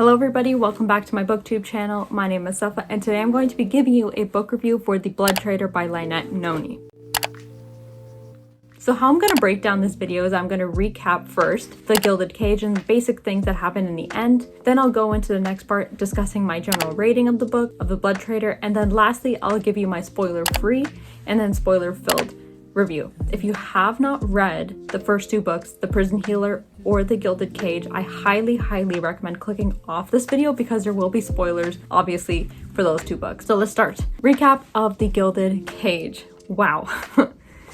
Hello everybody, welcome back to my booktube channel. My name is Safa and today I'm going to be giving you a book review for The Blood Traitor by Lynette Noni. So how I'm going to break down this video is I'm going to recap first the Gilded Cage and the basic things that happen in the end. Then I'll go into the next part discussing my general rating of the book, of The Blood Traitor, and then lastly I'll give you my spoiler-free and then spoiler-filled review. If you have not read the first two books, The Prison Healer or The Gilded Cage, I highly recommend clicking off this video because there will be spoilers, obviously, for those two books. So let's start. Recap of The Gilded Cage. Wow. A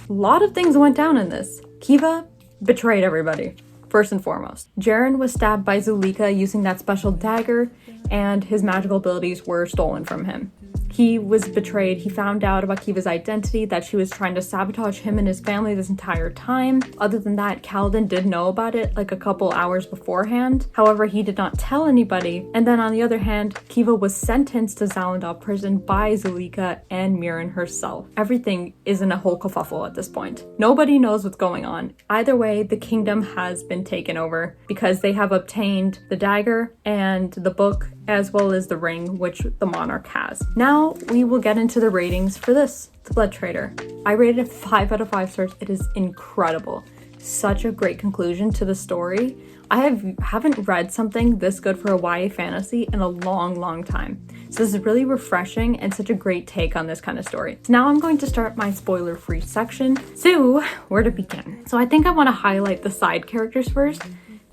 lot of things went down in this. Kiva betrayed everybody, first and foremost. Jaren was stabbed by Zulika using that special dagger, and his magical abilities were stolen from him. He was betrayed. He found out about Kiva's identity, that she was trying to sabotage him and his family this entire time. Other than that, Kaladin did know about it like a couple hours beforehand. However, he did not tell anybody. And then on the other hand, Kiva was sentenced to Zalendal prison by Zulika and Mirren herself. Everything is in a whole kerfuffle at this point. Nobody knows what's going on. Either way, the kingdom has been taken over because they have obtained the dagger and the book as well as the ring, which the monarch has. Now we will get into the ratings for this, The Blood Traitor. I rated it 5 out of 5 stars. It is incredible. Such a great conclusion to the story. I haven't read something this good for a YA fantasy in a long time. So this is really refreshing and such a great take on this kind of story. So now I'm going to start my spoiler-free section. So where to begin? So I think I want to highlight the side characters first.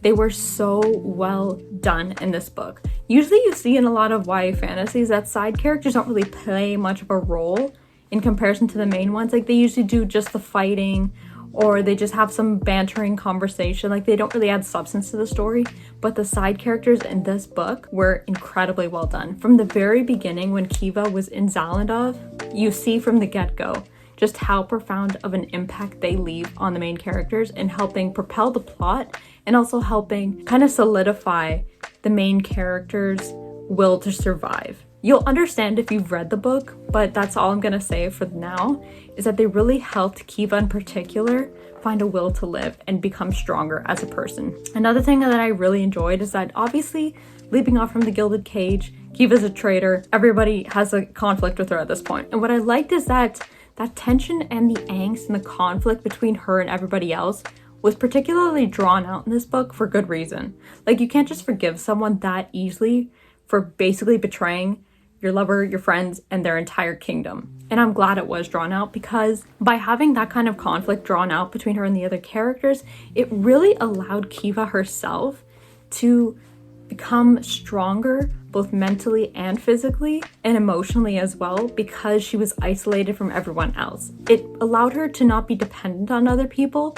They were so well done in this book. Usually you see in a lot of YA fantasies that side characters don't really play much of a role in comparison to the main ones. Like they usually do just the fighting or they just have some bantering conversation. Like they don't really add substance to the story. But the side characters in this book were incredibly well done. From the very beginning when Kiva was in Zalendal, you see from the get-go just how profound of an impact they leave on the main characters in helping propel the plot and also helping kind of solidify the main character's will to survive. You'll understand if you've read the book, but that's all I'm gonna say for now, is that they really helped Kiva in particular find a will to live and become stronger as a person. Another thing that I really enjoyed is that obviously, leaping off from the Gilded Cage, Kiva's a traitor, everybody has a conflict with her at this point. And what I liked is that tension and the angst and the conflict between her and everybody else was particularly drawn out in this book for good reason. Like you can't just forgive someone that easily for basically betraying your lover, your friends, and their entire kingdom. And I'm glad it was drawn out because by having that kind of conflict drawn out between her and the other characters, it really allowed Kiva herself to become stronger both mentally and physically and emotionally as well because she was isolated from everyone else. It allowed her to not be dependent on other people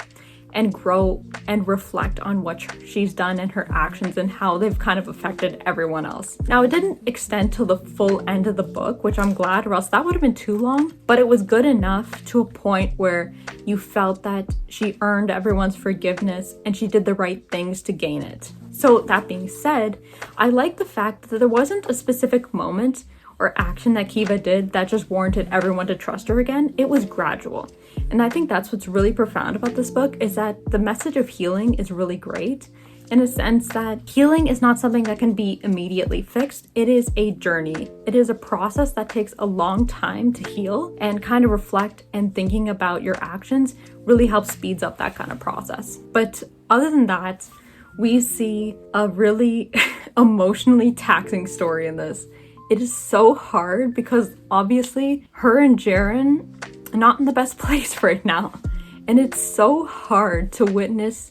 and grow and reflect on what she's done and her actions and how they've kind of affected everyone else. Now, it didn't extend to the full end of the book, which I'm glad, or else that would have been too long, but it was good enough to a point where you felt that she earned everyone's forgiveness and she did the right things to gain it. So that being said, I like the fact that there wasn't a specific moment or action that Kiva did that just warranted everyone to trust her again. It was gradual. And I think that's what's really profound about this book is that the message of healing is really great in a sense that healing is not something that can be immediately fixed. It is a journey. It is a process that takes a long time to heal, and kind of reflect and thinking about your actions really helps speeds up that kind of process. But other than that, we see a really emotionally taxing story in this. It is so hard because obviously her and Jaren are not in the best place right now. And it's so hard to witness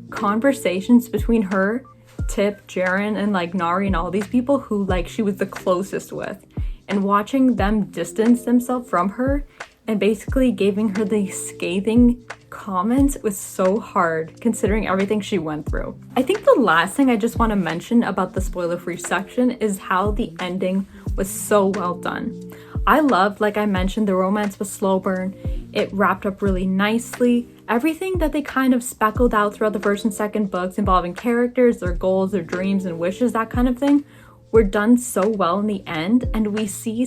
conversations between her, Tip, Jaren, and like Nari and all these people who like she was the closest with. And watching them distance themselves from her and basically giving her these scathing comments was so hard considering everything she went through. I think the last thing I just want to mention about the spoiler-free section is how the ending was so well done. I loved, like I mentioned, the romance was slow burn. It wrapped up really nicely. Everything that they kind of speckled out throughout the first and second books involving characters, their goals, their dreams and wishes, that kind of thing, were done so well in the end, and we see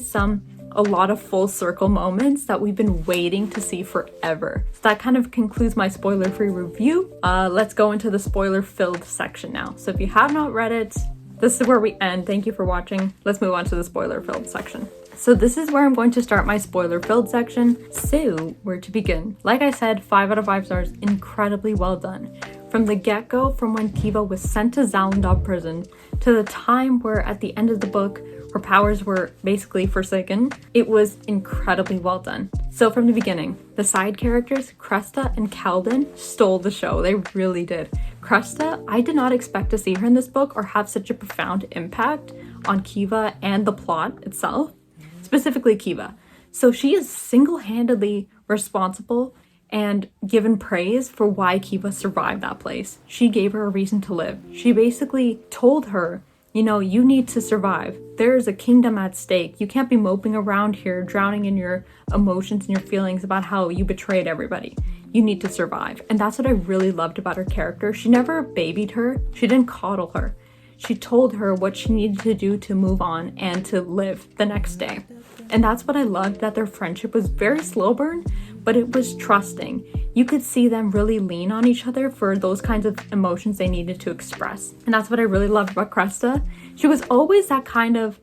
a lot of full circle moments that we've been waiting to see forever. So that kind of concludes my spoiler-free review. Let's go into the spoiler-filled section now. So if you have not read it, this is where we end. Thank you for watching. Let's move on to the spoiler-filled section. So this is where I'm going to start my spoiler-filled section. So, where to begin? Like I said, 5 out of 5 stars, incredibly well done. From the get-go, from when Kiva was sent to Zalendov prison, to the time where at the end of the book, her powers were basically forsaken, it was incredibly well done. So from the beginning, the side characters, Cresta and Calden, stole the show. They really did. Cresta, I did not expect to see her in this book or have such a profound impact on Kiva and the plot itself, specifically Kiva. So she is single-handedly responsible and given praise for why Kiva survived that place. She gave her a reason to live. She basically told her, you know, you need to survive. There is a kingdom at stake. You can't be moping around here, drowning in your emotions and your feelings about how you betrayed everybody. You need to survive. And that's what I really loved about her character. She never babied her. She didn't coddle her. She told her what she needed to do to move on and to live the next day. And that's what I loved, that their friendship was very slow burn, but it was trusting. You could see them really lean on each other for those kinds of emotions they needed to express. And that's what I really loved about Cresta. She was always that kind of,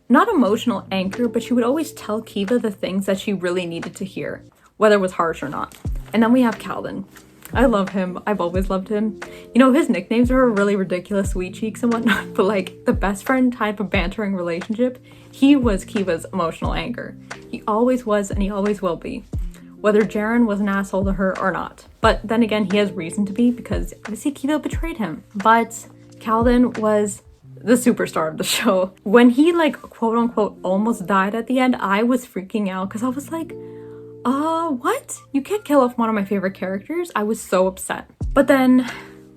not emotional anchor, but she would always tell Kiva the things that she really needed to hear, whether it was harsh or not. And then we have Calden. I love him. I've always loved him. You know, his nicknames are really ridiculous, Sweet Cheeks and whatnot, but like the best friend type of bantering relationship, he was Kiva's emotional anchor. He always was and he always will be, whether Jaren was an asshole to her or not. But then again, he has reason to be because obviously Kiva betrayed him. But Calden was the superstar of the show. When he like quote unquote almost died at the end, I was freaking out because I was like, what? You can't kill off one of my favorite characters? I was so upset. But then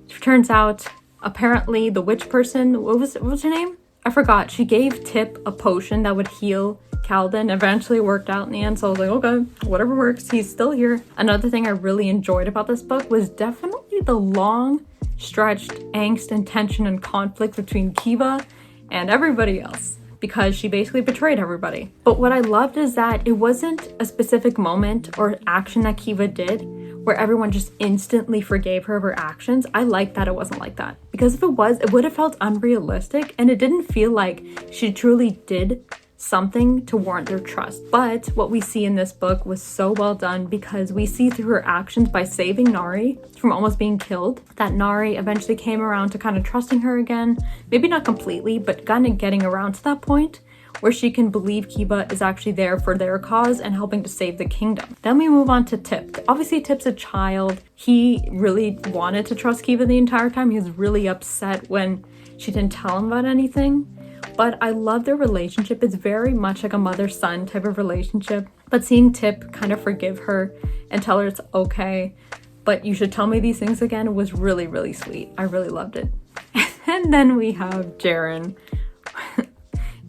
it turns out apparently the witch person, what was her name? I forgot. She gave Tip a potion that would heal Calden. Eventually worked out in the end, so I was like, okay, whatever works, he's still here. Another thing I really enjoyed about this book was definitely the long stretched angst and tension and conflict between Kiva and everybody else, because she basically betrayed everybody. But what I loved is that it wasn't a specific moment or action that Kiva did where everyone just instantly forgave her of her actions. I like that it wasn't like that, because if it was, it would have felt unrealistic and it didn't feel like she truly did something to warrant their trust. But what we see in this book was so well done, because we see through her actions by saving Nari from almost being killed, that Nari eventually came around to kind of trusting her again. Maybe not completely, but kind of getting around to that point where she can believe Kiva is actually there for their cause and helping to save the kingdom. Then we move on to Tip. Obviously Tip's a child. He really wanted to trust Kiva the entire time. He was really upset when she didn't tell him about anything. But I love their relationship. It's very much like a mother-son type of relationship. But seeing Tip kind of forgive her and tell her it's okay, but you should tell me these things again, was really, really sweet. I really loved it. And then we have Jaren.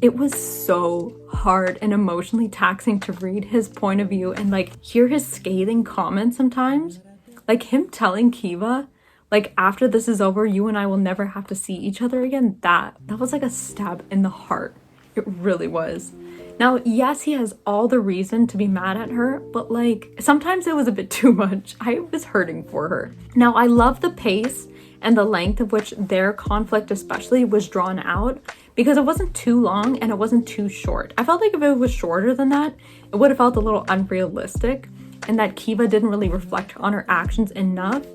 It was so hard and emotionally taxing to read his point of view and like hear his scathing comments sometimes. Like him telling Kiva, like, after this is over, you and I will never have to see each other again. That was like a stab in the heart. It really was. Now, yes, he has all the reason to be mad at her, but like, sometimes it was a bit too much. I was hurting for her. Now, I love the pace and the length of which their conflict especially was drawn out, because it wasn't too long and it wasn't too short. I felt like if it was shorter than that, it would have felt a little unrealistic, and that Kiva didn't really reflect on her actions enough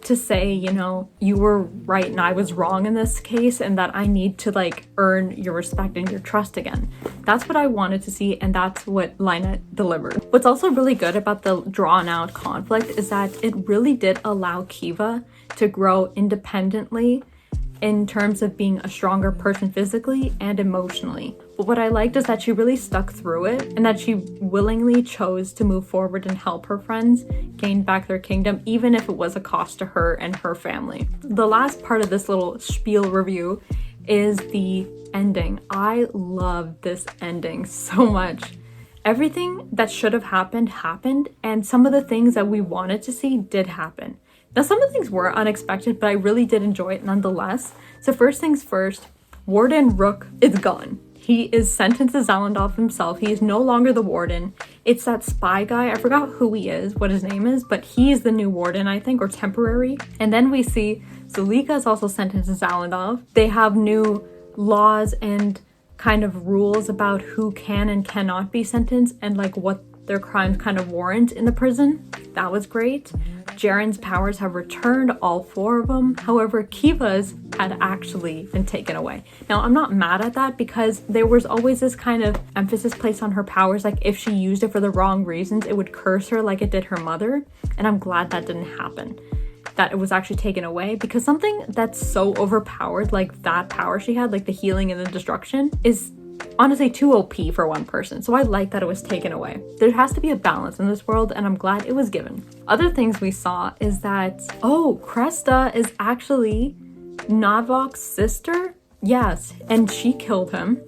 to say, you know, you were right and I was wrong in this case, and that I need to like earn your respect and your trust again. That's what I wanted to see, and that's what Lina delivered. What's also really good about the drawn out conflict is that it really did allow Kiva to grow independently in terms of being a stronger person physically and emotionally. But what I liked is that she really stuck through it, and that she willingly chose to move forward and help her friends gain back their kingdom, even if it was a cost to her and her family. The last part of this little spiel review is the ending. I love this ending so much. Everything that should have happened, and some of the things that we wanted to see did happen. Now, some of the things were unexpected, but I really did enjoy it nonetheless. So first things first, Warden Rook is gone. He is sentenced to Zalendov himself. He is no longer the warden. It's that spy guy. I forgot who he is, what his name is, but he is the new warden, I think, or temporary. And then we see Zulika is also sentenced to Zalendov. They have new laws and kind of rules about who can and cannot be sentenced and like what their crimes kind of warrant in the prison. That was great. Jaren's powers have returned, all 4 of them. However, Kiva's had actually been taken away. Now, I'm not mad at that because there was always this kind of emphasis placed on her powers, like if she used it for the wrong reasons, it would curse her like it did her mother. And I'm glad that didn't happen, that it was actually taken away, because something that's so overpowered, like that power she had, like the healing and the destruction, is honestly too OP for one person. So I like that it was taken away. There has to be a balance in this world, and I'm glad it was given. Other things we saw is that, oh, Cresta is actually Navok's sister? Yes, and she killed him.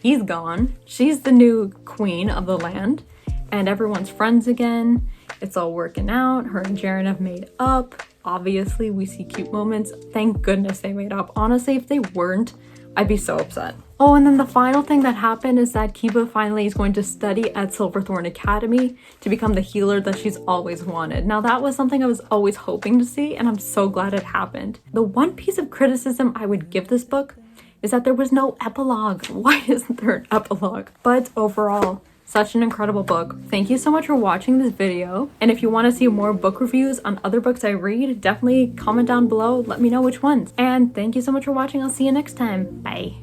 He's gone. She's the new queen of the land, and everyone's friends again. It's all working out. Her and Jaren have made up. Obviously, we see cute moments. Thank goodness they made up. Honestly, if they weren't, I'd be so upset. Oh, and then the final thing that happened is that Kiva finally is going to study at Silverthorn Academy to become the healer that she's always wanted. Now, that was something I was always hoping to see, and I'm so glad it happened. The one piece of criticism I would give this book is that there was no epilogue. Why isn't there an epilogue? But overall, such an incredible book. Thank you so much for watching this video. And if you want to see more book reviews on other books I read, definitely comment down below. Let me know which ones. And thank you so much for watching. I'll see you next time. Bye.